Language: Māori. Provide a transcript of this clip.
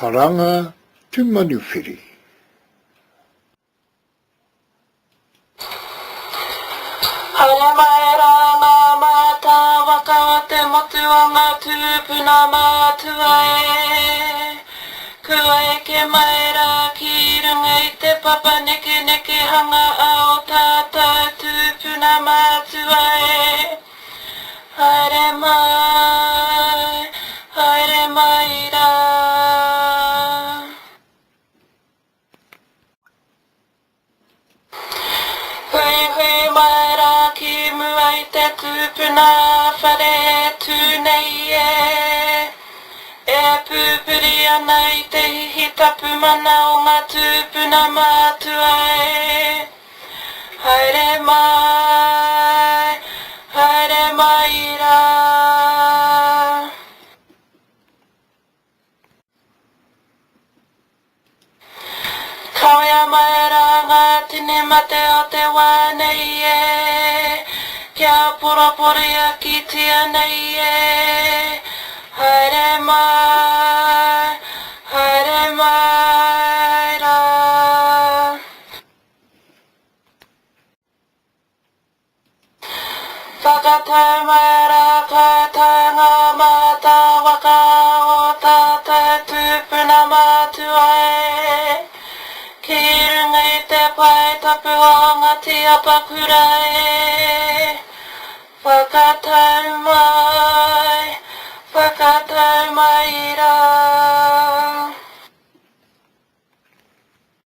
karanga te maniwhiri. Haere mai rā ngā mātā waka o te motuanga tūpuna mātua e. Kua eke mai rā ki runga i te papa neke neke hanga a o tātou tūpuna mātua e. Haere mai rā. Hui hui mai rā ki mua i te tūpuna whare tūnei e. E pūpuri ana i te hihi tapu mana o ngā tūpuna mātua e. Haere mai rā. Kawea mai rā ngā tini mate o te wānei e. Kia poropori a ki tia nei e. Haere mai rā. Whakatau mai rā koutou ngā mātā waka o tātou tūpuna mātua e. Ki runga i te pai tapu o ngati apakura e. Whakatau mai rā.